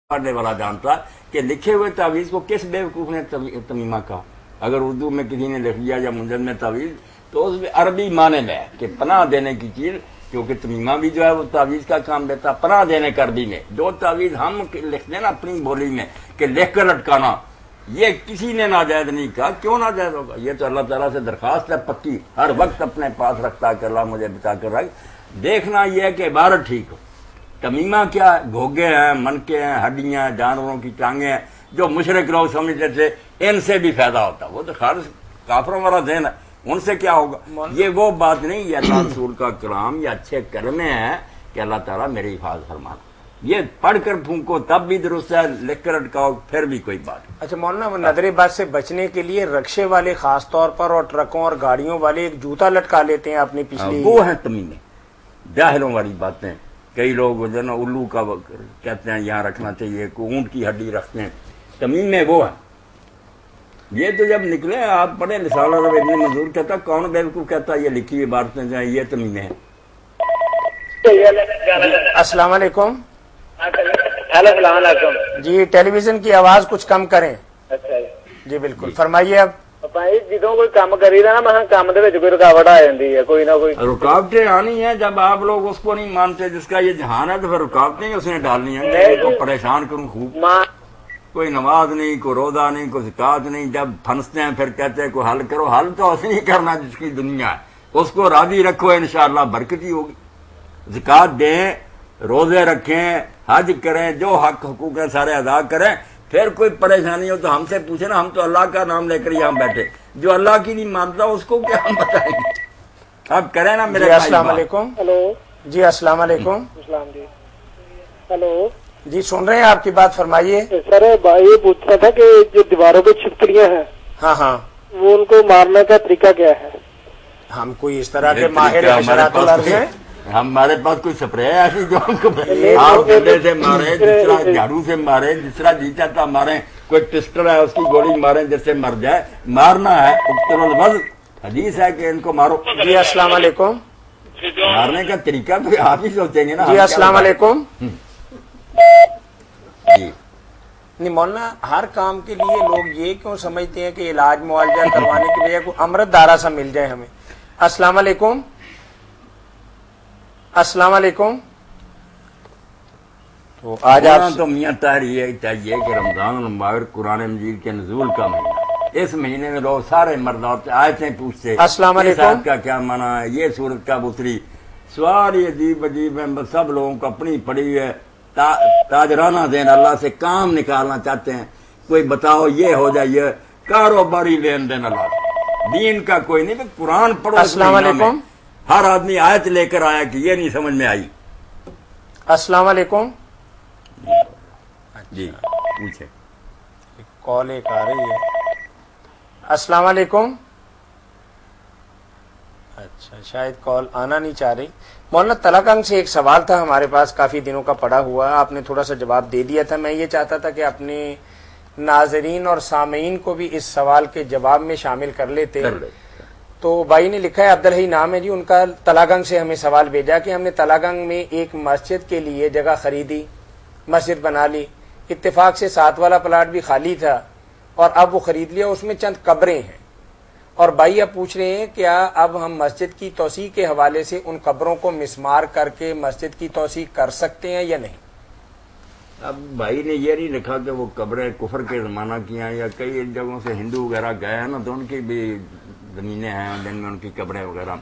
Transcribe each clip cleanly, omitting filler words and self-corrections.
पढ़ने वाला जानता कि लिखे हुए तावीज़ को किस बेवकूफ़ ने तमीमा कहा। अगर उर्दू में किसी ने लिख दिया या मुंजम में तावीज़ तो उसमें अरबी माने में है कि पनाह देने की चीज़, क्योंकि तमीमा भी जो है वो तावीज़ का काम देता। पनाह देने का अरबी में जो तावीज़ हम लिखते हैं ना अपनी बोली में कि लिख कर लटकाना, ये किसी ने नाजायज़ नहीं कहा। क्यों नाजायज़ होगा? ये तो अल्लाह ताला से दरख्वास्त है पक्की, हर वक्त अपने पास रखता कि अल्लाह मुझे बचा कर रख। देखना यह है कि इबारत ठीक हो। तमीमा क्या, घोगे हैं, मनके हैं, हड्डियां हैं, जानवरों की टांगे हैं, जो मुशरिक लोग समझते थे इनसे भी फायदा होता। वो तो खालिस काफरों वाला ज़हन है, उनसे क्या होगा। ये वो बात नहीं, ये अल्लाह रसूल का कलाम या अच्छे करने हैं कि अल्लाह ताला मेरी हिफाजत फरमाना। ये पढ़कर फूंको तब भी दुरुस्त है, लिख कर अटकाओ फिर भी कोई बात। अच्छा मौलाना, नजरेबाज से बचने के लिए रक्शे वाले खास तौर पर और ट्रकों और गाड़ियों वाले एक जूता लटका लेते हैं अपनी पिछली, वो है तमीमे, जाहिलों वाली बातें। कई लोग जो ना उल्लू का कहते हैं यहाँ रखना चाहिए, कोई ऊंट की हड्डी रखते हैं, तमीमे वो है। ये तो जब निकले आप पढ़े रिसाला इब्न मंजूर कहता, कौन बेवकूफ कहता ये लिखी हुई बातें जो ये तमीमे हैं। अस्सलाम वालेकुम। हेलो जी, टेलीविजन की आवाज कुछ कम करें। अच्छा जी बिल्कुल, फरमाइए। अब भाई जो कोई काम करीदा ना, मैं काम दे कोई रुकावट आ जाती है, कोई ना कोई रुकावटें आनी है। जब आप लोग उसको नहीं मानते जिसका ये जहान है, तो फिर रुकावटें उसने डालनी है। तो परेशान करूँ खूब, कोई नमाज नहीं, कोई रोजा नहीं, कोई ज़कात नहीं। जब फंसते हैं फिर कहते हैं कोई हल करो। हल तो असली नहीं करना, जिसकी दुनिया है उसको राजी रखो, इंशाअल्लाह बरकत ही होगी। ज़कात दें, रोजे रखें, हज करें, जो हक हुकूक है सारे अदा करें। फिर कोई परेशानी हो तो हमसे पूछे ना, हम तो अल्लाह का नाम लेकर यहाँ बैठे। जो अल्लाह की नहीं मानता उसको क्या हम बताएंगे। अब करें ना मेरे। अस्सलाम वालेकुम। हेलो जी, अस्सलाम वालेकुम। जी। हेलो जी, सुन रहे हैं आपकी बात, फरमाइए। सर ये पूछ रहा था कि जो दीवारों पे छिपकलियां हैं, हाँ हाँ, वो उनको मारने का तरीका क्या है? हम कोई इस तरह के माहिर हशरातुल अर्ज़ हैं। हमारे पास कोई स्प्रे है ऐसी जो हमको आप डंडे से मारे, दूसरा झाड़ू से मारे, दूसरा जी चाहता मारे, कोई टिस्टर है उसकी गोली मारे जिससे मर जाए। मारना है, उक्तुल वज़ हदीस है कि इनको मारो। जी अस्सलाम वालेकुम। मारने का तरीका तो आप ही सोचेंगे ना। जी अस्सलाम वालेकुम। जी नहीं मौलाना, हर काम के लिए लोग ये क्यों समझते हैं कि इलाज मुआवजा करवाने की बजाय कोई अमृत दारा सा मिल जाए हमें। अस्सलाम वालेकुम। अस्सलाम वालेकुम। तो आज आप तो मियाँ ताहिर ये चाहिए कि रमजान मुबारक कुरान मजीद के नज़ूल का महीना, इस महीने में लोग सारे मर्द औरतें आयतें पूछते, अस्सलाम वालेकुम का क्या माना है, ये सूरत का उतरी, सारी अजीब अजीब है। सब लोगों को अपनी पड़ी है ताजराना देन, अल्लाह से काम निकालना चाहते हैं। कोई बताओ ये हो जाए, कारोबारी लेन देन अल्लाह, दीन का कोई नहीं। कुरान पढ़ो। अस्सलाम वालेकुम। हर आदमी आयत लेकर आया कि ये नहीं समझ में आई। अस्सलाम वालेकुम। जी पूछे, कॉल एक आ रही है। अस्सलाम वालेकुम। अच्छा, शायद कॉल आना नहीं चाह रही। मौलाना, तलाकंग से एक सवाल था हमारे पास, काफी दिनों का पड़ा हुआ, आपने थोड़ा सा जवाब दे दिया था। मैं ये चाहता था कि अपने नाजरीन और सामीन को भी इस सवाल के जवाब में शामिल कर लेते। तो भाई ने लिखा है, अब्दुल हई नाम है जी उनका, तलागंग से हमें सवाल भेजा कि हमने तलागंग में एक मस्जिद के लिए जगह खरीदी, मस्जिद बना ली, इत्तेफाक से 7 वाला प्लाट भी खाली था और अब वो खरीद लिया, उसमें चंद कब्रें हैं। और भाई अब पूछ रहे हैं क्या अब हम मस्जिद की तौसी के हवाले से उन कब्रों को मिसमार करके मस्जिद की तौसी कर सकते हैं या नहीं। अब भाई ने ये नहीं लिखा कि वो कब्रें कुफर के जमाना की हैं, या कई जगहों से हिंदू वगैरह गए हैं ना, तो उनकी भी जमीनें हैं जिनमें उनकी कब्रें वगैरह।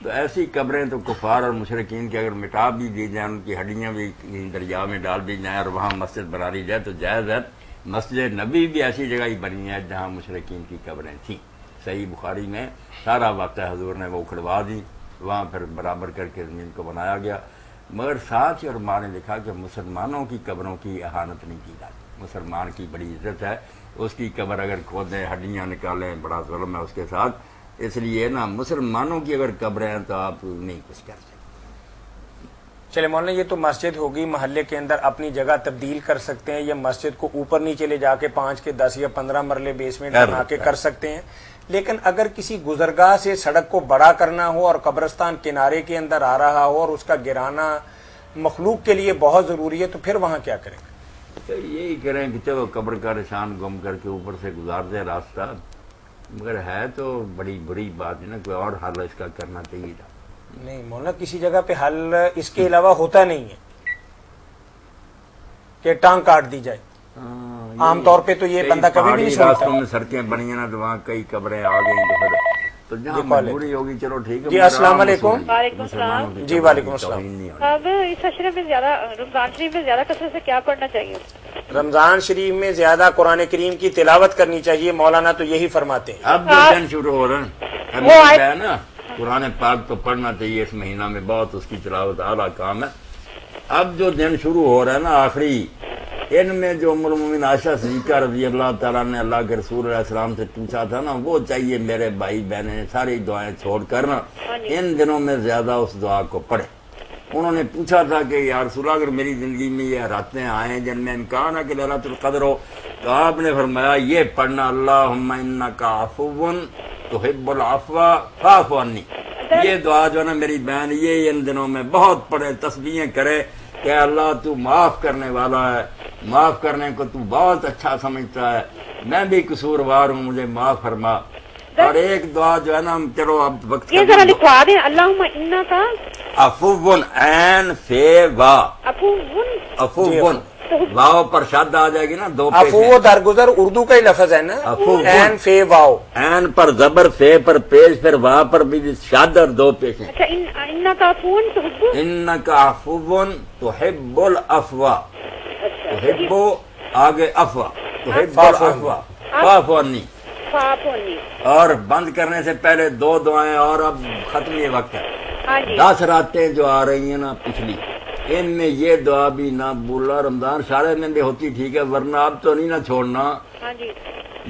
तो ऐसी कब्रें तो कुफार और मुशरिकीन की अगर मिटा भी दी जाए, उनकी हड्डियां भी दरिया में डाल दी जाए और वहाँ मस्जिद बना दी जाए तो जायज़ है। मस्जिद नबी भी ऐसी जगह ही बनी है जहाँ मुशरिकीन की कब्रें थी। सही बुखारी में सारा वाक़या हुजूर ने वो उखड़वा दी, वहाँ फिर बराबर करके ज़मीन को बनाया गया। मगर साथ ही और माँ ने लिखा कि मुसलमानों की कब्रों की अहानत नहीं की जाती। मुसलमान की बड़ी इज्जत है, उसकी कब्र अगर खोदें, हड्डियाँ निकालें, बड़ा जुल्म है उसके साथ। इसलिए ना मुसलमानों की अगर कब्रें हैं तो आप नहीं कुछ कर सकते। चले मौलाना, ये तो मस्जिद होगी, मोहल्ले के अंदर अपनी जगह तब्दील कर सकते हैं, या मस्जिद को ऊपर नीचे ले जाके 5 के 10 या 15 मरले बेसमेंट बना के कर सकते हैं। लेकिन अगर किसी गुजरगाह से सड़क को बड़ा करना हो और कब्रिस्तान किनारे के अंदर आ रहा हो और उसका गिराना मखलूक के लिए बहुत जरूरी है, तो फिर वहां क्या करेंगे? تو یہی کریں کہ چلو قبر کا نشان گم کر کے اوپر سے گزار دیں راستہ، مگر ہے تو بڑی بری بات ہے نا، کوئی اور حل اس کا کرنا چاہیے تھا۔ نہیں مولانا، کسی جگہ پہ حل اس کے علاوہ ہوتا نہیں ہے کہ ٹانگ کاٹ دی جائے، عام طور پہ تو یہ بندہ کبھی بھی نہیں سوچتا۔ راستوں میں سڑکیں بنی ہیں نا، تو وہاں کئی قبریں آ گئی تو پھر تو جہاں مجبوری ہوگی چلو ٹھیک ہے۔ جی السلام علیکم۔ وعلیکم السلام۔ جی وعلیکم السلام۔ اب اس عشرے میں زیادہ رمضان شریف میں زیادہ کثرت سے کیا پڑھنا چاہیے؟ رمضان شریف میں زیادہ قرآن کریم کی تلاوت کرنی چاہیے، مولانا تو یہی فرماتے ہیں۔ اب جو دن شروع ہو رہے ہیں اب ہے نا، قرآن پاک تو پڑھنا چاہیے اس مہینہ میں، بہت اس کی تلاوت اعلیٰ کام ہے۔ اب جو دن شروع ہو رہا ہے نا آخری، ان میں جو ام المومنین عائشہ صدیقہ رضی اللہ تعالیٰ نے اللہ کے رسول علیہ السلام سے پوچھا تھا نا، وہ چاہیے میرے بھائی بہنیں ساری دعائیں چھوڑ کر نا ان دنوں میں زیادہ اس دعا کو پڑھیں۔ انہوں نے پوچھا تھا کہ یا رسول اللہ اگر میری زندگی میں یہ راتیں آئیں جن میں امکان ہے کہ لیلۃ القدر ہو، تو آپ نے فرمایا یہ پڑھنا، اللہم انک عفو تحب العفو فاعف عنی۔ یہ دعا جو ہے نا میری بہن یہ ان دنوں میں بہت پڑھے، تسبیحیں کرے کہ اللہ تو معاف کرنے والا ہے، معاف کرنے کو تو بہت اچھا سمجھتا ہے، میں بھی قصوروار ہوں، مجھے معاف فرما۔ اور ایک دعا جو ہے نا، چلو اب وقت یہ ذرا لکھوا دیں، اللہم انک عفو عین فے وا، عفو واو پر شد آ جائے گی نا، دو پیش عفو درگزر اردو کا ہی لفظ ہے نا، عین فے واو، عین پر زبر، فے پر پیش، پھر وا پر بھی شد اور دو پیش ہیں۔ اچھا، انک عفو تحب، انک عفو تحب العفو، تحب آگے عفو، تحب العفو فاعف عنی۔ اور بند کرنے سے پہلے دو دعائیں اور، اب ختم یہ وقت ہے۔ 10 راتیں جو آ رہی ہیں نا پچھلی، ان میں یہ دعا بھی نہ بھولنا، رمضان سارے میں بھی ہوتی ٹھیک ہے، ورنہ اب تو نہیں نہ چھوڑنا۔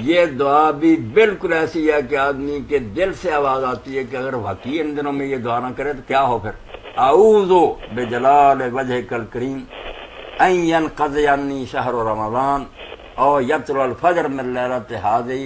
یہ دعا بھی بالکل ایسی ہے کہ آدمی کے دل سے آواز آتی ہے کہ اگر واقعی ان دنوں میں یہ دعا نہ کرے تو کیا ہو پھر۔ اعوذ بجلال وجہک الکریم ان ینقضی عنی شہر رمضان او یطلع الفجر من لیلۃ ہذہ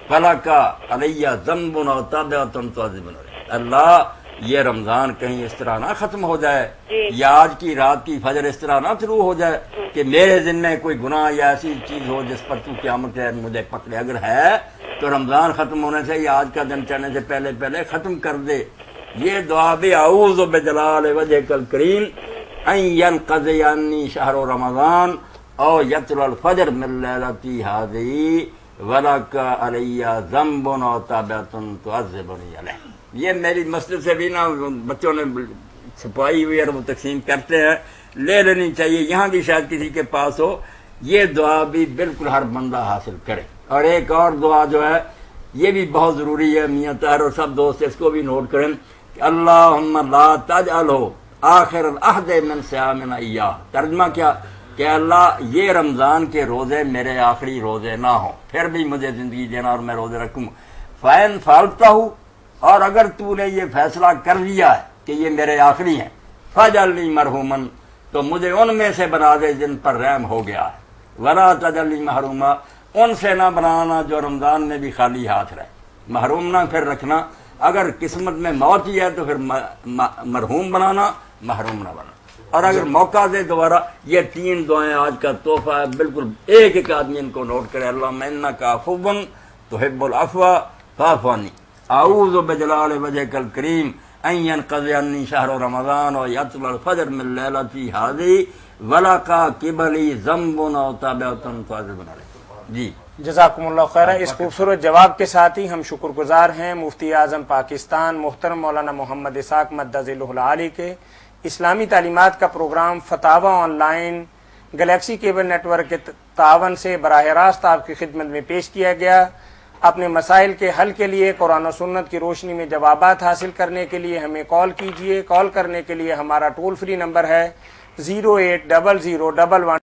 فلک علی ذنب او تابعۃ تعذبنی۔ اللہ یہ رمضان کہیں اس طرح نہ ختم ہو جائے، یا آج کی رات کی فجر اس طرح نہ شروع ہو جائے کہ میرے ذمہ کوئی گناہ یا ایسی چیز ہو جس پر تو قیامت ہے مجھے پکڑے۔ اگر ہے تو رمضان ختم ہونے سے یا آج کا دن چڑھنے سے پہلے پہلے ختم کر دے۔ یہ دعا بھی اعوذ بجلال وجہک الکریم ان ینقضی عنی شہر رمضان او یطلع الفجر من لیلۃ ہذہ ولک علی ذنب او تابعۃ تعذبنی علیہ۔ یہ میری مسجد سے بھی نا بچوں نے چھپائی ہوئی اور وہ تقسیم کرتے ہیں، لے لینی چاہیے، یہاں بھی شاید کسی کے پاس ہو۔ یہ دعا بھی بالکل ہر بندہ حاصل کرے۔ اور ایک اور دعا جو ہے یہ بھی بہت ضروری ہے، میاں طاہر اور سب دوست اس کو بھی نوٹ کریں کہ اللہم لا تجعلہ آخر العہد من صیامنا ایاہ۔ ترجمہ کیا کہ اللہ یہ رمضان کے روزے میرے آخری روزے نہ ہوں، پھر بھی مجھے زندگی دینا اور میں روزے رکھوں۔ فَإِن فعلتہ، اور اگر تو نے یہ فیصلہ کر لیا ہے کہ یہ میرے آخری ہیں، فَجَعَلْنِي مَرْحُومًا، تو مجھے ان میں سے بنا دے جن پر رحم ہو گیا ہے۔ وَلَا تَجْعَلْنِي مَحْرُومًا، ان سے نہ بنانا جو رمضان میں بھی خالی ہاتھ رہے۔ محروم نہ پھر رکھنا، اگر قسمت میں موت ہی ہے تو پھر مرحوم بنانا، محروم نہ بنانا۔ اور اگر موقع دے دوبارہ، یہ 3 دعائیں آج کا تحفہ ہے، بالکل ایک ایک آدمی ان کو نوٹ کرے۔ اللہم انک عفو تحب العفو فاعف عنی، اعوذ بجلال وجہک الکریم ان ینقضی عنی شہر رمضان و یطلع الفجر من لیلۃ ہذہ ولک قبلی ذنب او تابعۃ تعذبنی علیہ۔ جی جزاکم اللہ خیر۔ اس خوبصورت جواب کے ساتھ ہی ہم شکر گزار ہیں مفتی اعظم پاکستان محترم مولانا محمد اسحاق مدہ ذلہ العالی کے۔ اسلامی تعلیمات کا پروگرام فتاوی online Galaxy cable network کے تعاون سے براہ راست آپ کی خدمت میں پیش کیا گیا۔ اپنے مسائل کے حل کے لیے قرآن و سنت کی روشنی میں جوابات حاصل کرنے کے لیے ہمیں کال کیجیے۔ کال کرنے کے لیے ہمارا ٹول فری نمبر ہے 0800111